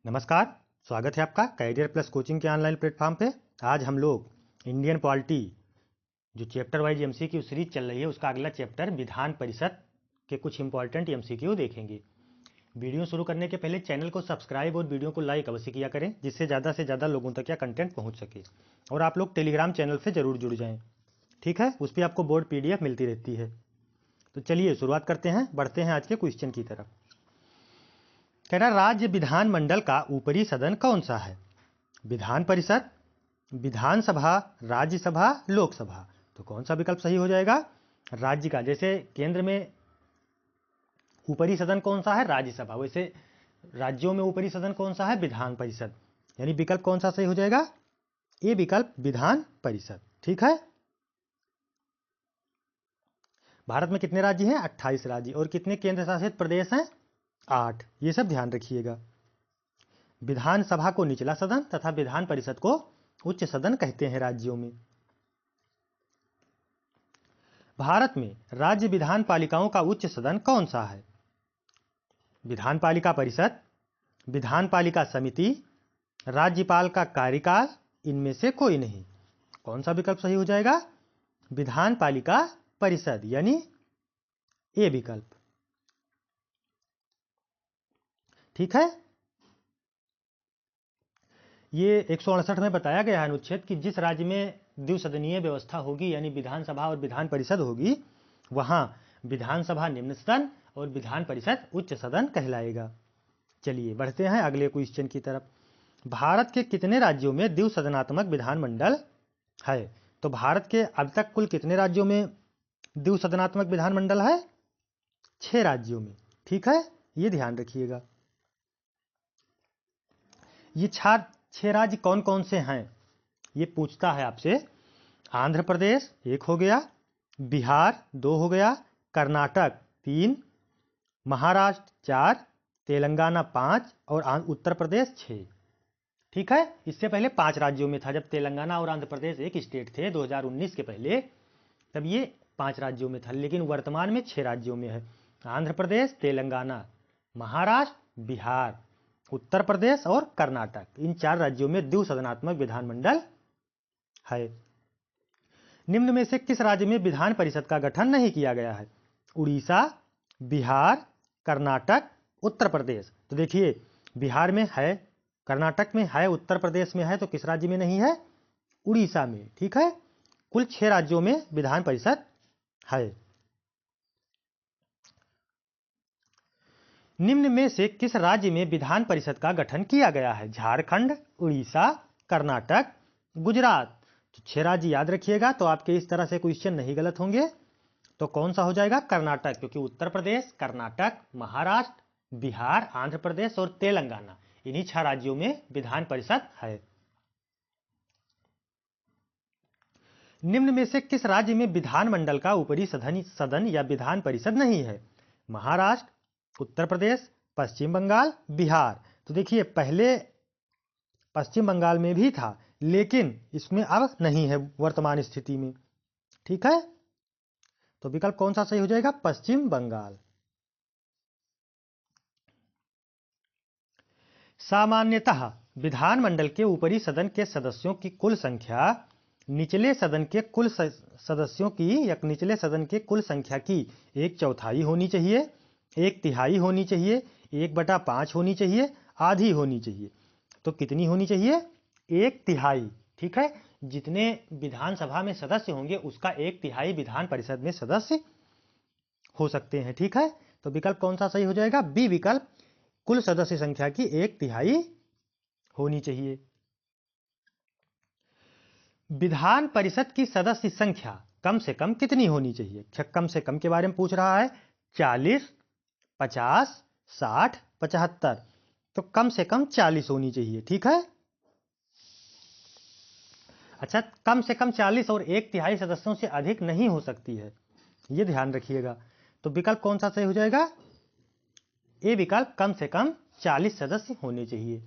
नमस्कार, स्वागत है आपका कैरियर प्लस कोचिंग के ऑनलाइन प्लेटफॉर्म पे। आज हम लोग इंडियन पॉलिटी जो चैप्टर वाइज एमसीक्यू सीरीज चल रही है उसका अगला चैप्टर विधान परिषद के कुछ इंपॉर्टेंट एमसीक्यू देखेंगे। वीडियो शुरू करने के पहले चैनल को सब्सक्राइब और वीडियो को लाइक अवश्य किया करें, जिससे ज़्यादा से ज़्यादा लोगों तक यह कंटेंट पहुँच सके। और आप लोग टेलीग्राम चैनल से ज़रूर जुड़ जाएँ, ठीक है? उस पर आपको बोर्ड PDF मिलती रहती है। तो चलिए शुरुआत करते हैं, बढ़ते हैं आज के क्वेश्चन की तरफ। कह रहा राज्य विधानमंडल का ऊपरी सदन कौन सा है? विधान परिषद, विधानसभा, राज्यसभा, लोकसभा। तो कौन सा विकल्प सही हो जाएगा? राज्य का, जैसे केंद्र में ऊपरी सदन कौन सा है? राज्यसभा। वैसे राज्यों में ऊपरी सदन कौन सा है? विधान परिषद। यानी विकल्प कौन सा सही हो जाएगा? ये विकल्प विधान परिषद, ठीक है। भारत में कितने राज्य हैं? 28 राज्य। और कितने केंद्र शासित प्रदेश हैं? 8। ये सब ध्यान रखिएगा। विधानसभा को निचला सदन तथा विधान परिषद को उच्च सदन कहते हैं राज्यों में। भारत में राज्य विधान पालिकाओं का उच्च सदन कौन सा है? विधान पालिका परिषद, विधान पालिका समिति, राज्यपाल का कार्यकाल, इनमें से कोई नहीं। कौन सा विकल्प सही हो जाएगा? विधान पालिका परिषद, यानी ए विकल्प, ठीक है। ये 168 में बताया गया है अनुच्छेद कि जिस राज्य में द्विसदनीय व्यवस्था होगी, यानी विधानसभा और विधान परिषद होगी, वहां विधानसभा निम्न सदन और विधान परिषद उच्च सदन कहलाएगा। चलिए बढ़ते हैं अगले क्वेश्चन की तरफ। भारत के कितने राज्यों में द्विसदनात्मक विधानमंडल है? तो भारत के अब तक कुल कितने राज्यों में द्विसदनात्मक विधानमंडल है? 6 राज्यों में, ठीक है। ये ध्यान रखिएगा। ये 6 राज्य कौन कौन से हैं? ये पूछता है आपसे। आंध्र प्रदेश 1 हो गया, बिहार 2 हो गया, कर्नाटक 3, महाराष्ट्र 4, तेलंगाना 5 और उत्तर प्रदेश 6, ठीक है। इससे पहले 5 राज्यों में था, जब तेलंगाना और आंध्र प्रदेश एक स्टेट थे 2019 के पहले, तब ये 5 राज्यों में था, लेकिन वर्तमान में 6 राज्यों में है। आंध्र प्रदेश, तेलंगाना, महाराष्ट्र, बिहार, उत्तर प्रदेश और कर्नाटक, इन 4 राज्यों में द्विसदनात्मक विधानमंडल है। निम्न में से किस राज्य में विधान परिषद का गठन नहीं किया गया है? उड़ीसा, बिहार, कर्नाटक, उत्तर प्रदेश। तो देखिए, बिहार में है, कर्नाटक में है, उत्तर प्रदेश में है, तो किस राज्य में नहीं है? उड़ीसा में, ठीक है। कुल 6 राज्यों में विधान परिषद है। निम्न में से किस राज्य में विधान परिषद का गठन किया गया है? झारखंड, उड़ीसा, कर्नाटक, गुजरात। तो 6 राज्य याद रखिएगा, तो आपके इस तरह से क्वेश्चन नहीं गलत होंगे। तो कौन सा हो जाएगा? कर्नाटक, क्योंकि उत्तर प्रदेश, कर्नाटक, महाराष्ट्र, बिहार, आंध्र प्रदेश और तेलंगाना, इन्हीं 6 राज्यों में विधान परिषद है। निम्न में से किस राज्य में विधानमंडल का ऊपरी सदन या विधान परिषद नहीं है? महाराष्ट्र, उत्तर प्रदेश, पश्चिम बंगाल, बिहार। तो देखिए, पहले पश्चिम बंगाल में भी था, लेकिन इसमें अब नहीं है वर्तमान स्थिति में, ठीक है। तो विकल्प कौन सा सही हो जाएगा? पश्चिम बंगाल। सामान्यतः विधानमंडल के ऊपरी सदन के सदस्यों की कुल संख्या निचले सदन के कुल सदस्यों की या निचले सदन के कुल संख्या की 1/4 होनी चाहिए, 1/3 होनी चाहिए, 1/5 होनी चाहिए, आधी होनी चाहिए। तो कितनी होनी चाहिए? 1/3, ठीक है। जितने विधानसभा में सदस्य होंगे उसका 1/3 विधान परिषद में सदस्य हो सकते हैं, ठीक है। तो विकल्प कौन सा सही हो जाएगा? बी विकल्प, कुल सदस्य संख्या की 1/3 होनी चाहिए। विधान परिषद की सदस्य संख्या कम से कम कितनी होनी चाहिए? कम से कम के बारे में पूछ रहा है। 40, 50, 60, 75। तो कम से कम 40 होनी चाहिए, ठीक है। अच्छा, कम से कम 40 और 1/3 सदस्यों से अधिक नहीं हो सकती है, ये ध्यान रखिएगा। तो विकल्प कौन सा सही हो जाएगा? ए विकल्प, कम से कम 40 सदस्य होने चाहिए,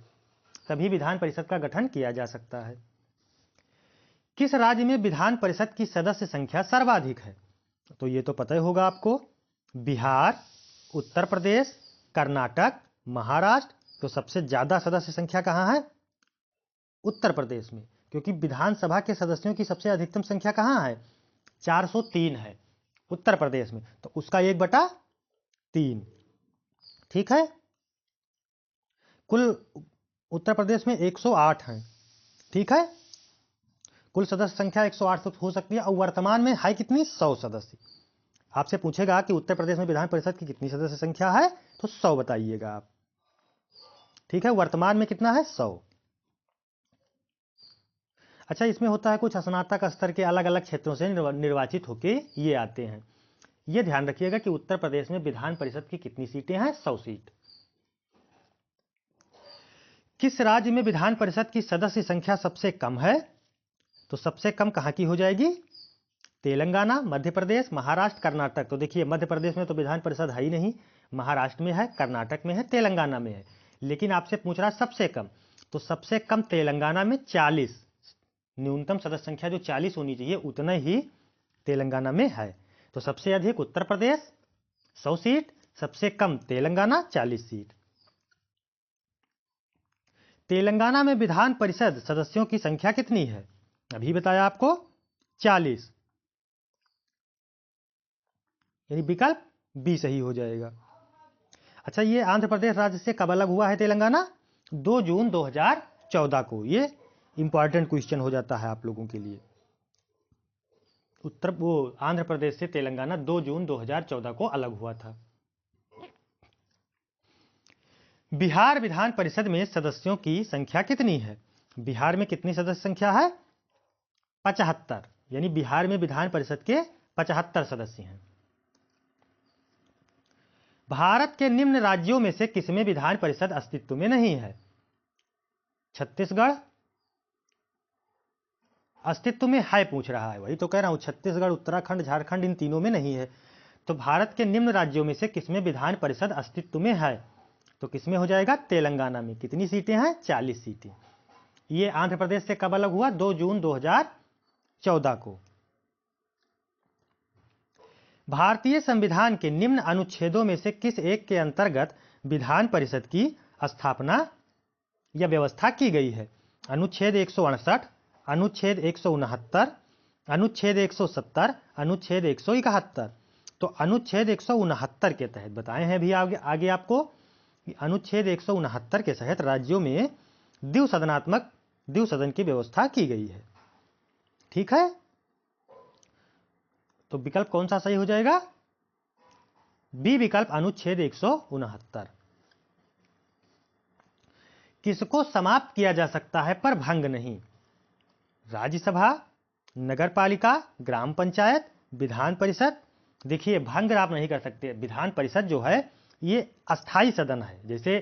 तभी विधान परिषद का गठन किया जा सकता है। किस राज्य में विधान परिषद की सदस्य संख्या सर्वाधिक है? तो ये तो पता ही होगा आपको। बिहार, उत्तर प्रदेश, कर्नाटक, महाराष्ट्र, तो सबसे ज्यादा सदस्य संख्या कहाँ है? उत्तर प्रदेश में, क्योंकि विधानसभा के सदस्यों की सबसे अधिकतम संख्या कहाँ है? 403 है उत्तर प्रदेश में, तो उसका 1/3। ठीक है, कुल उत्तर प्रदेश में 108 हैं। ठीक है, कुल सदस्य संख्या 108 हो सकती है, और वर्तमान में है कितनी? 100 सदस्य। आपसे पूछेगा कि उत्तर प्रदेश में विधान परिषद की कितनी सदस्य संख्या है, तो 100 बताइएगा आप। ठीक है, वर्तमान में कितना है? 100। अच्छा, इसमें होता है कुछ स्नातक स्तर के अलग अलग क्षेत्रों से निर्वाचित होके ये आते हैं। ये ध्यान रखिएगा कि उत्तर प्रदेश में विधान परिषद की कितनी सीटें हैं? 100 सीट। किस राज्य में विधान परिषद की सदस्य संख्या सबसे कम है? तो सबसे कम कहां की हो जाएगी? तेलंगाना, मध्य प्रदेश, महाराष्ट्र, कर्नाटक। तो देखिए, मध्य प्रदेश में तो विधान परिषद है ही नहीं, महाराष्ट्र में है, कर्नाटक में है, तेलंगाना में है। लेकिन आपसे पूछ रहा है सबसे कम, तो सबसे कम तेलंगाना में 40, न्यूनतम सदस्य संख्या जो 40 होनी चाहिए उतना ही तेलंगाना में है। तो सबसे अधिक उत्तर प्रदेश 100 सीट, सबसे कम तेलंगाना 40 सीट। तेलंगाना में विधान परिषद सदस्यों की संख्या कितनी है? अभी बताया आपको, 40, यानी विकल्प बी सही हो जाएगा। अच्छा, ये आंध्र प्रदेश राज्य से कब अलग हुआ है तेलंगाना? 2 जून 2014 को। ये इंपॉर्टेंट क्वेश्चन हो जाता है आप लोगों के लिए। आंध्र प्रदेश से तेलंगाना 2 जून 2014 को अलग हुआ था। बिहार विधान परिषद में सदस्यों की संख्या कितनी है? बिहार में कितनी सदस्य संख्या है? 75, यानी बिहार में विधान परिषद के 75 सदस्य हैं। भारत के निम्न राज्यों में से किसमें विधान परिषद अस्तित्व में नहीं है? छत्तीसगढ़ अस्तित्व में है पूछ रहा है, वही तो कह रहा हूं, छत्तीसगढ़, उत्तराखंड, झारखंड, इन तीनों में नहीं है। तो भारत के निम्न राज्यों में से किसमें विधान परिषद अस्तित्व में है? तो किसमें हो जाएगा? तेलंगाना में। कितनी सीटें हैं? 40 सीटें। ये आंध्र प्रदेश से कब अलग हुआ? 2 जून 2014 को। भारतीय संविधान के निम्न अनुच्छेदों में से किस एक के अंतर्गत विधान परिषद की स्थापना या व्यवस्था की गई है? अनुच्छेद 168, अनुच्छेद 169, अनुच्छेद 170, अनुच्छेद 171। तो अनुच्छेद 169 के तहत बताए हैं भी आगे आपको कि अनुच्छेद 169 के तहत राज्यों में द्विसदन की व्यवस्था की गई है। ठीक है, तो विकल्प कौन सा सही हो जाएगा? बी विकल्प, अनुच्छेद 169। किसको समाप्त किया जा सकता है पर भंग नहीं? राज्यसभा, नगरपालिका, ग्राम पंचायत, विधान परिषद। देखिए, भंग आप नहीं कर सकते। विधान परिषद जो है ये अस्थाई सदन है। जैसे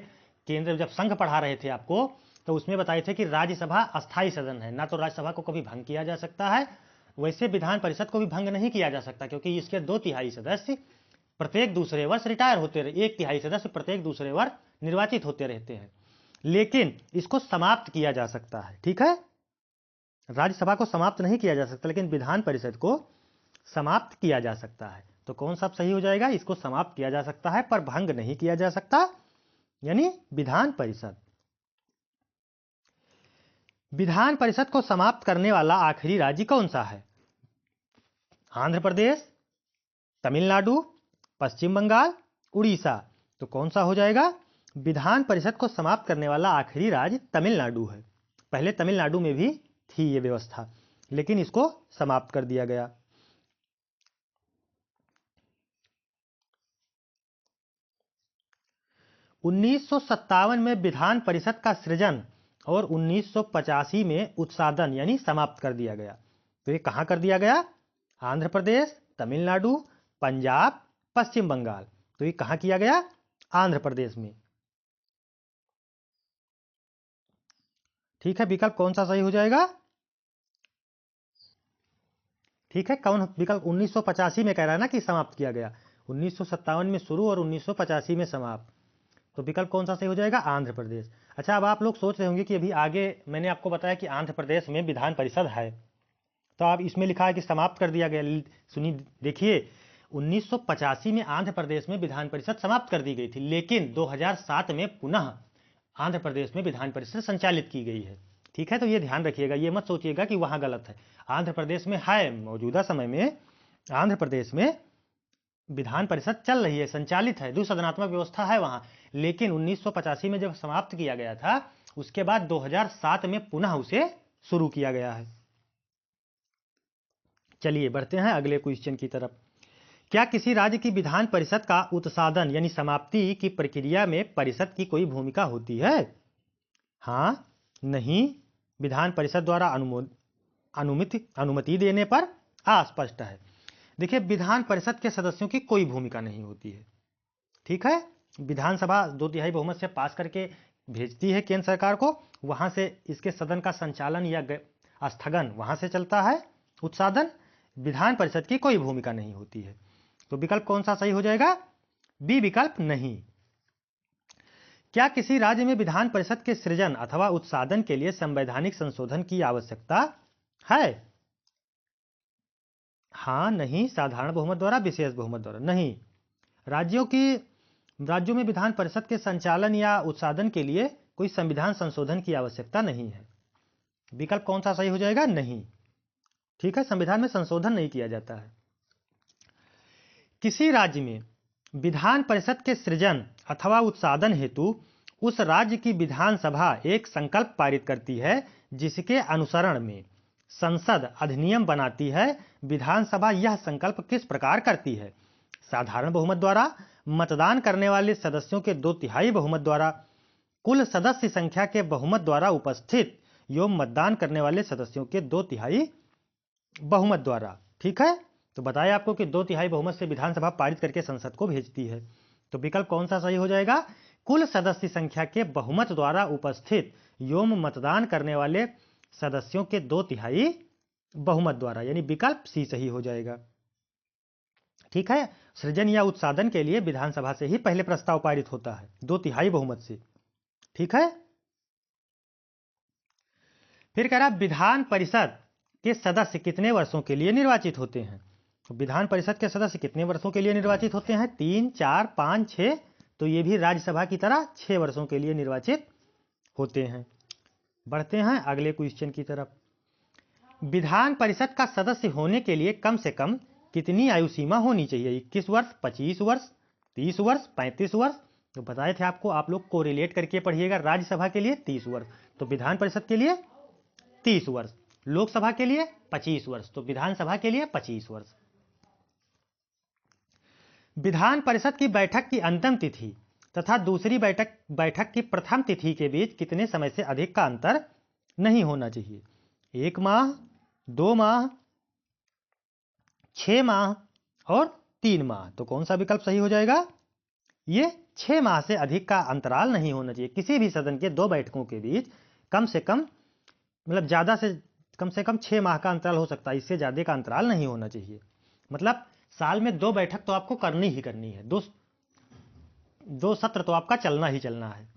केंद्र जब संघ पढ़ा रहे थे आपको, तो उसमें बताए थे कि राज्यसभा अस्थाई सदन है, ना तो राज्यसभा को कभी भंग किया जा सकता है, वैसे विधान परिषद को भी भंग नहीं किया जा सकता, क्योंकि इसके 2/3 सदस्य प्रत्येक दूसरे वर्ष रिटायर होते रहे, 1/3 सदस्य प्रत्येक दूसरे वर्ष निर्वाचित होते रहते हैं। लेकिन इसको समाप्त किया जा सकता है। ठीक है, राज्यसभा को समाप्त नहीं किया जा सकता, लेकिन विधान परिषद को समाप्त किया जा सकता है। तो कौन सा सही हो जाएगा? इसको समाप्त किया जा सकता है पर भंग नहीं किया जा सकता, यानी विधान परिषद। विधान परिषद को समाप्त करने वाला आखिरी राज्य कौन सा है? आंध्र प्रदेश, तमिलनाडु, पश्चिम बंगाल, उड़ीसा। तो कौन सा हो जाएगा? विधान परिषद को समाप्त करने वाला आखिरी राज्य तमिलनाडु है। पहले तमिलनाडु में भी थी ये व्यवस्था, लेकिन इसको समाप्त कर दिया गया। उन्नीस में विधान परिषद का सृजन और 1985 में उत्सादन यानी समाप्त कर दिया गया। तो ये कहां कर दिया गया? आंध्र प्रदेश, तमिलनाडु, पंजाब, पश्चिम बंगाल। तो ये कहां किया गया? आंध्र प्रदेश में। ठीक है, विकल्प कौन सा सही हो जाएगा? ठीक है, कौन विकल्प? 1985 में कह रहा है ना कि समाप्त किया गया, 1957 में शुरू और 1985 में समाप्त। तो विकल्प कौन सा सही हो जाएगा? आंध्र प्रदेश। अच्छा, अब आप लोग सोच रहे होंगे कि अभी आगे मैंने आपको बताया कि आंध्र प्रदेश में विधान परिषद है, तो अब इसमें लिखा है कि समाप्त कर दिया गया। सुनिए, देखिए, 1985 में आंध्र प्रदेश में विधान परिषद समाप्त कर दी गई थी, लेकिन 2007 में पुनः आंध्र प्रदेश में विधान परिषद संचालित की गई है। ठीक है, तो ये ध्यान रखिएगा, ये मत सोचिएगा कि वहां गलत है। आंध्र प्रदेश में है, मौजूदा समय में आंध्र प्रदेश में विधान परिषद चल रही है, संचालित है, द्विसदनात्मक व्यवस्था है वहां। लेकिन 1985 में जब समाप्त किया गया था, उसके बाद 2007 में पुनः उसे शुरू किया गया है। चलिए बढ़ते हैं अगले क्वेश्चन की तरफ। क्या किसी राज्य की विधान परिषद का उत्सादन यानी समाप्ति की प्रक्रिया में परिषद की कोई भूमिका होती है? हाँ, नहीं, विधान परिषद द्वारा अनुमति देने पर अस्पष्ट है। देखिए, विधान परिषद के सदस्यों की कोई भूमिका नहीं होती है। ठीक है, विधानसभा 2/3 बहुमत से पास करके भेजती है केंद्र सरकार को, वहां से इसके सदन का संचालन या स्थगन वहां से चलता है, उत्सादन। विधान परिषद की कोई भूमिका नहीं होती है। तो विकल्प कौन सा सही हो जाएगा? बी विकल्प, नहीं। क्या किसी राज्य में विधान परिषद के सृजन अथवा उत्सादन के लिए संवैधानिक संशोधन की आवश्यकता है? हाँ, नहीं, साधारण बहुमत द्वारा, विशेष बहुमत द्वारा, नहीं। राज्यों में विधान परिषद के संचालन या उत्सादन के लिए कोई संविधान संशोधन की आवश्यकता नहीं है। विकल्प कौन सा सही हो जाएगा? नहीं। ठीक है, संविधान में संशोधन नहीं किया जाता है। किसी राज्य में विधान परिषद के सृजन अथवा उत्सादन हेतु उस राज्य की विधानसभा एक संकल्प पारित करती है, जिसके अनुसरण में संसद अधिनियम बनाती है। विधानसभा यह संकल्प किस प्रकार करती है? साधारण बहुमत द्वारा, मतदान करने वाले सदस्यों के 2/3 बहुमत द्वारा, कुल सदस्य संख्या के बहुमत द्वारा उपस्थित एवं मतदान करने वाले सदस्यों के 2/3 बहुमत द्वारा। ठीक है, तो बताया आपको कि 2/3 बहुमत से विधानसभा पारित करके संसद को भेजती है। तो विकल्प कौन सा सही हो जाएगा? कुल सदस्य संख्या के बहुमत द्वारा उपस्थित एवं मतदान करने वाले सदस्यों के 2/3 बहुमत द्वारा, यानी विकल्प सी सही हो जाएगा। ठीक है, सृजन या उत्सादन के लिए विधानसभा से ही पहले प्रस्ताव पारित होता है, 2/3 बहुमत से। ठीक है, फिर कह रहा विधान परिषद के सदस्य कितने वर्षों के लिए निर्वाचित होते हैं? विधान परिषद के सदस्य कितने वर्षों के लिए निर्वाचित होते हैं? 3, 4, 5, 6। तो ये भी राज्यसभा की तरह 6 वर्षों के लिए निर्वाचित होते हैं। बढ़ते हैं अगले क्वेश्चन की तरफ। विधान परिषद का सदस्य होने के लिए कम से कम कितनी आयु सीमा होनी चाहिए? 21 वर्ष, 25 वर्ष, 30 वर्ष, 35 वर्ष। तो बताए थे आपको, आप लोग कोरिलेट करके पढ़िएगा। राज्यसभा के लिए 30 वर्ष, तो विधान परिषद के लिए 30 वर्ष। लोकसभा के लिए 25 वर्ष, तो विधानसभा के लिए 25 वर्ष। विधान परिषद की बैठक की अंतिम तिथि तथा दूसरी बैठक की प्रथम तिथि के बीच कितने समय से अधिक का अंतर नहीं होना चाहिए? 1 माह, 2 माह, 6 माह और 3 माह। तो कौन सा विकल्प सही हो जाएगा? ये 6 माह से अधिक का अंतराल नहीं होना चाहिए। किसी भी सदन के 2 बैठकों के बीच कम से कम, मतलब ज्यादा से कम 6 माह का अंतराल हो सकता है, इससे ज्यादा का अंतराल नहीं होना चाहिए। मतलब साल में 2 बैठक तो आपको करनी ही करनी है, दो सत्र तो आपका चलना ही चलना है।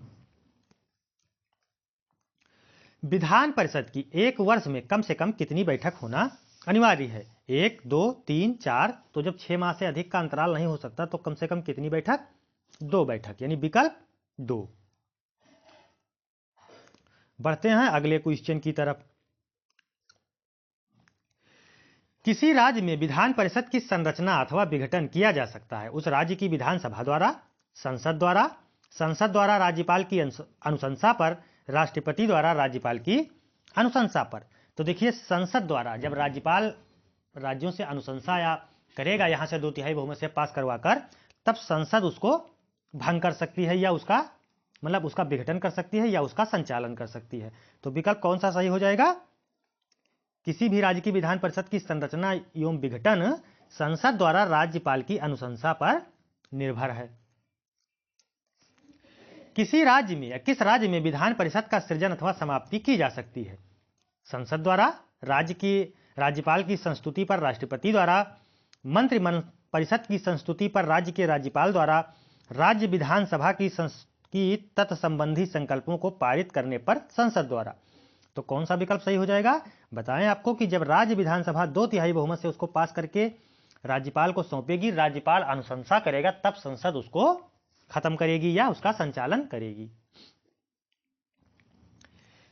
विधान परिषद की एक वर्ष में कम से कम कितनी बैठक होना अनिवार्य है? 1, 2, 3, 4। तो जब 6 माह से अधिक का अंतराल नहीं हो सकता, तो कम से कम कितनी बैठक? 2 बैठक, यानी विकल्प 2। बढ़ते हैं अगले क्वेश्चन की तरफ। किसी राज्य में विधान परिषद की संरचना अथवा विघटन किया जा सकता है उस राज्य की विधानसभा द्वारा, संसद द्वारा राज्यपाल की अनुशंसा पर, राष्ट्रपति द्वारा राज्यपाल की अनुशंसा पर। तो देखिए, संसद द्वारा जब राज्यपाल राज्यों से अनुशंसा या करेगा, यहां से 2/3 बहुमत से पास करवाकर, तब संसद उसको भंग कर सकती है, या उसका मतलब उसका विघटन कर सकती है, या उसका संचालन कर सकती है। तो विकल्प कौन सा सही हो जाएगा? किसी भी राज्य की विधान परिषद की संरचना एवं विघटन संसद द्वारा राज्यपाल की अनुशंसा पर निर्भर है। किसी राज्य में या किस राज्य में विधान परिषद का सृजन अथवा समाप्ति की जा सकती है? संसद द्वारा, राज्यपाल की संस्तुति पर राष्ट्रपति द्वारा, मंत्रिमंडल परिषद की संस्तुति पर राज्य के राज्यपाल द्वारा, राज्य विधानसभा की तत्संबंधी संकल्पों को पारित करने पर संसद द्वारा। तो कौन सा विकल्प सही हो जाएगा? बताएं आपको कि जब राज्य विधानसभा 2/3 बहुमत से उसको पास करके राज्यपाल को सौंपेगी, राज्यपाल अनुशंसा करेगा, तब संसद उसको खत्म करेगी या उसका संचालन करेगी।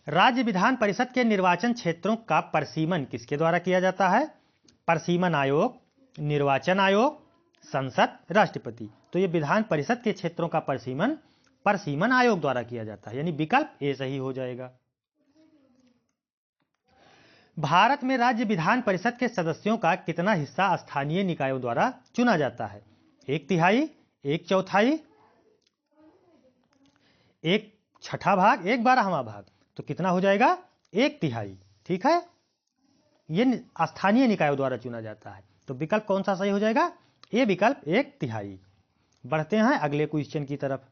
राज्य विधान परिषद के निर्वाचन क्षेत्रों का परिसीमन किसके द्वारा किया जाता है? परिसीमन आयोग, निर्वाचन आयोग, संसद, राष्ट्रपति। तो ये विधान परिषद के क्षेत्रों का परिसीमन आयोग द्वारा किया जाता है, यानी विकल्प ए सही हो जाएगा। भारत में राज्य विधान परिषद के सदस्यों का कितना हिस्सा स्थानीय निकायों द्वारा चुना जाता है? 1/3, 1/4, 1/6 भाग, 1/12वां भाग। तो कितना हो जाएगा? 1/3। ठीक है, ये स्थानीय निकायों द्वारा चुना जाता है। तो विकल्प कौन सा सही हो जाएगा? ए विकल्प 1/3। बढ़ते हैं अगले क्वेश्चन की तरफ।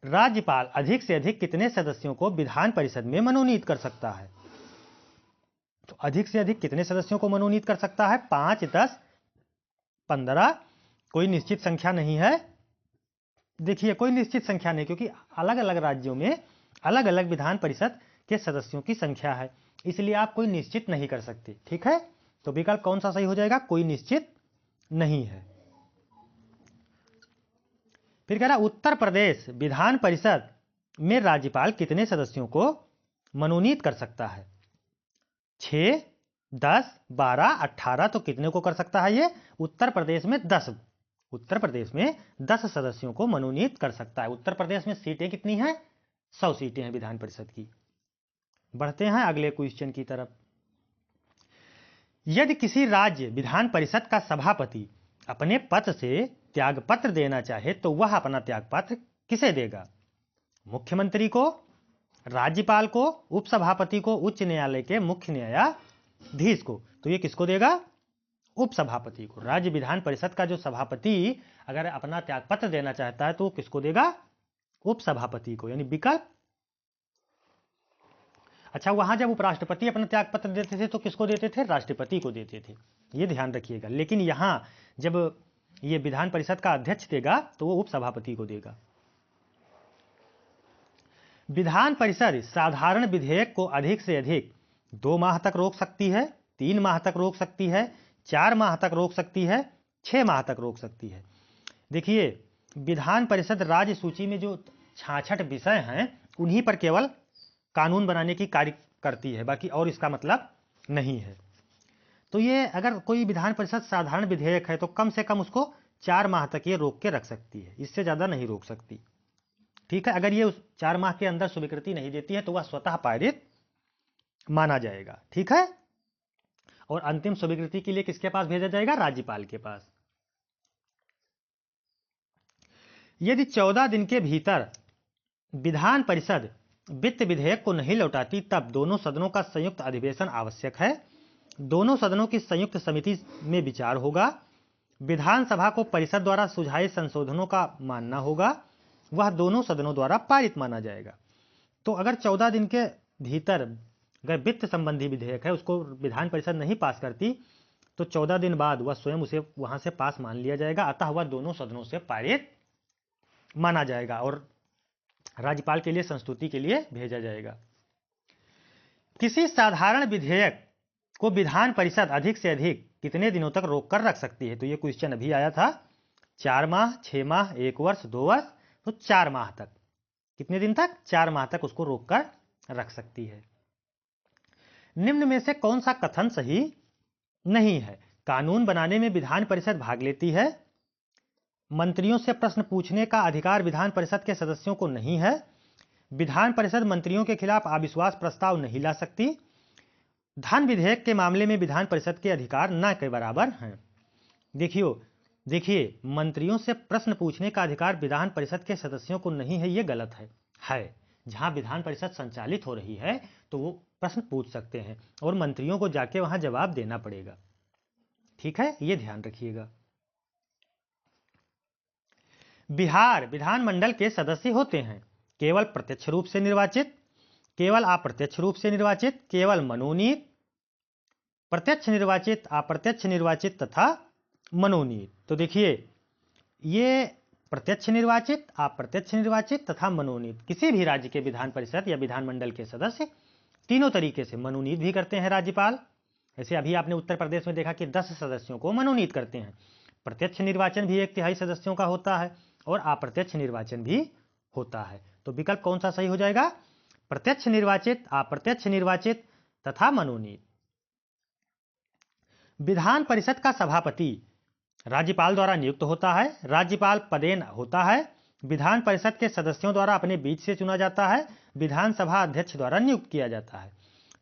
राज्यपाल अधिक से अधिक कितने सदस्यों को विधान परिषद में मनोनीत कर सकता है? तो अधिक से अधिक कितने सदस्यों को मनोनीत कर सकता है? 5, 10, 15, कोई निश्चित संख्या नहीं है। देखिए, कोई निश्चित संख्या नहीं, क्योंकि अलग अलग राज्यों में अलग अलग विधान परिषद के सदस्यों की संख्या है, इसलिए आप कोई निश्चित नहीं कर सकते। ठीक है, तो विकल्प कौन सा सही हो जाएगा? कोई निश्चित नहीं है। फिर कह रहा उत्तर प्रदेश विधान परिषद में राज्यपाल कितने सदस्यों को मनोनीत कर सकता है? 6, 10, 12, 18। तो कितने को कर सकता है ये? उत्तर प्रदेश में 10 सदस्यों को मनोनीत कर सकता है। उत्तर प्रदेश में सीटें कितनी हैं? 100 सीटें हैं विधान परिषद की। बढ़ते हैं अगले क्वेश्चन की तरफ। यदि किसी राज्य विधान परिषद का सभापति अपने पद से त्यागपत्र देना चाहे तो वह अपना त्यागपत्र किसे देगा? मुख्यमंत्री को, राज्यपाल को, उपसभापति को, उच्च न्यायालय के मुख्य न्यायाधीश को। तो ये किसको देगा? उपसभापति को। राज्य विधान परिषद का जो सभापति अगर अपना त्यागपत्र देना चाहता है तो वो किसको देगा? उपसभापति को, यानी विकल्प। अच्छा, वहां जब उपराष्ट्रपति अपना त्यागपत्र देते थे तो किसको देते थे? राष्ट्रपति को देते थे, ये ध्यान रखिएगा। लेकिन यहां जब ये विधान परिषद का अध्यक्ष देगा तो वो उपसभापति को देगा। विधान परिषद साधारण विधेयक को अधिक से अधिक 2 माह तक रोक सकती है, 3 माह तक रोक सकती है, 4 माह तक रोक सकती है, 6 माह तक रोक सकती है। देखिए, विधान परिषद राज्य सूची में जो 66 विषय हैं उन्हीं पर केवल कानून बनाने की कार्य करती है, बाकी और इसका मतलब नहीं है। तो ये अगर कोई विधान परिषद साधारण विधेयक है तो कम से कम उसको 4 माह तक ये रोक के रख सकती है, इससे ज़्यादा नहीं रोक सकती। ठीक है, अगर ये उस 4 माह के अंदर स्वीकृति नहीं देती है तो वह स्वतः पारित माना जाएगा। ठीक है, और अंतिम स्वीकृति के लिए किसके पास भेजा जाएगा? राज्यपाल के पास। यदि 14 दिन के भीतर विधान परिषद वित्त विधेयक को नहीं लौटाती तब दोनों सदनों का संयुक्त अधिवेशन आवश्यक है। दोनों सदनों की संयुक्त समिति में विचार होगा। विधानसभा को परिषद द्वारा सुझाए संशोधनों का मानना होगा, वह दोनों सदनों द्वारा पारित माना जाएगा। तो अगर 14 दिन के भीतर अगर वित्त संबंधी विधेयक है उसको विधान परिषद नहीं पास करती तो 14 दिन बाद वह स्वयं उसे वहां से पास मान लिया जाएगा, अतः वह दोनों सदनों से पारित माना जाएगा और राज्यपाल के लिए संस्तुति के लिए भेजा जाएगा। किसी साधारण विधेयक को विधान परिषद अधिक से अधिक कितने दिनों तक रोक कर रख सकती है? तो ये क्वेश्चन अभी आया था। 4 माह, 6 माह, 1 वर्ष, 2 वर्ष। तो 4 माह तक। कितने दिन तक? 4 माह तक उसको रोक कर रख सकती है। निम्न में से कौन सा कथन सही नहीं है? कानून बनाने में विधान परिषद भाग लेती है, मंत्रियों से प्रश्न पूछने का अधिकार विधान परिषद के सदस्यों को नहीं है, विधान परिषद मंत्रियों के खिलाफ अविश्वास प्रस्ताव नहीं ला सकती, धन विधेयक के मामले में विधान परिषद के अधिकार न के बराबर हैं। देखिए, मंत्रियों से प्रश्न पूछने का अधिकार विधान परिषद के सदस्यों को नहीं है, ये गलत है। जहां विधान परिषद संचालित हो रही है तो वो प्रश्न पूछ सकते हैं और मंत्रियों को जाके वहां जवाब देना पड़ेगा। ठीक है, ये ध्यान रखिएगा। बिहार विधानमंडल के सदस्य होते हैं केवल प्रत्यक्ष रूप से निर्वाचित, केवल अप्रत्यक्ष रूप से निर्वाचित, केवल मनोनीत, प्रत्यक्ष निर्वाचित, अप्रत्यक्ष निर्वाचित तथा मनोनीत। तो देखिए, ये प्रत्यक्ष निर्वाचित, अप्रत्यक्ष निर्वाचित तथा मनोनीत किसी भी राज्य के विधान परिषद या विधानमंडल के सदस्य तीनों तरीके से मनोनीत भी करते हैं राज्यपाल। ऐसे अभी आपने उत्तर प्रदेश में देखा कि 10 सदस्यों को मनोनीत करते हैं। प्रत्यक्ष निर्वाचन भी 1/3 सदस्यों का होता है और अप्रत्यक्ष निर्वाचन भी होता है। तो विकल्प कौन सा सही हो जाएगा? प्रत्यक्ष निर्वाचित, अप्रत्यक्ष निर्वाचित तथा मनोनीत। विधान परिषद का सभापति राज्यपाल द्वारा नियुक्त होता है। राज्यपाल पदेन होता है। विधान परिषद के सदस्यों द्वारा अपने बीच से चुना जाता है। विधानसभा अध्यक्ष द्वारा नियुक्त किया जाता है।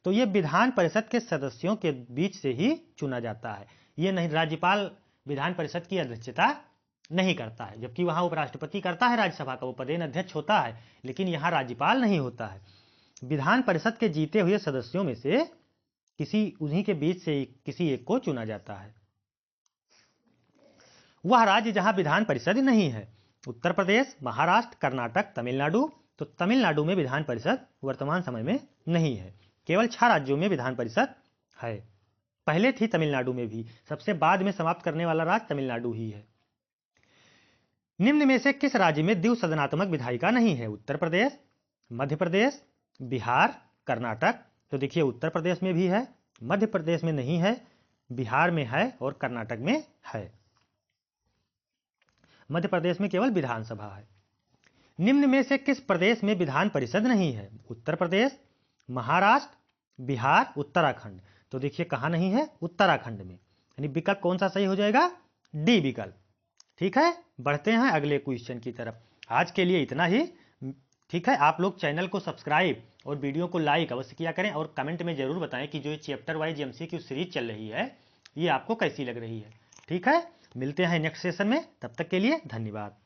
तो ये विधान परिषद के सदस्यों के बीच से ही चुना जाता है। ये नहीं, राज्यपाल विधान परिषद की अध्यक्षता नहीं करता है, जबकि वहां उपराष्ट्रपति करता है राज्यसभा का, वो पदेन अध्यक्ष होता है, लेकिन यहाँ राज्यपाल नहीं होता है। विधान परिषद के जीते हुए सदस्यों में से उन्हीं के बीच से किसी एक को चुना जाता है। वह राज्य जहां विधान परिषद नहीं है: उत्तर प्रदेश, महाराष्ट्र, कर्नाटक, तमिलनाडु। तो तमिलनाडु में विधान परिषद वर्तमान समय में नहीं है। केवल 6 राज्यों में विधान परिषद है। पहले थी तमिलनाडु में भी, सबसे बाद में समाप्त करने वाला राज्य तमिलनाडु ही है। निम्न में से किस राज्य में द्विसदनात्मक विधायिका नहीं है? उत्तर प्रदेश, मध्य प्रदेश, बिहार, कर्नाटक। तो देखिए, उत्तर प्रदेश में भी है, मध्य प्रदेश में नहीं है, बिहार में है और कर्नाटक में है। मध्य प्रदेश में केवल विधानसभा है। निम्न में से किस प्रदेश में विधान परिषद नहीं है? उत्तर प्रदेश, महाराष्ट्र, बिहार, उत्तराखंड। तो देखिए कहां नहीं है? उत्तराखंड में। यानी विकल्प कौन सा सही हो जाएगा? डी विकल्प। ठीक है, बढ़ते हैं अगले क्वेश्चन की तरफ। आज के लिए इतना ही। ठीक है, आप लोग चैनल को सब्सक्राइब और वीडियो को लाइक अवश्य किया करें और कमेंट में जरूर बताएं कि जो ये चैप्टर वाइज एमसीक्यू सीरीज चल रही है ये आपको कैसी लग रही है। ठीक है, मिलते हैं नेक्स्ट सेशन में, तब तक के लिए धन्यवाद।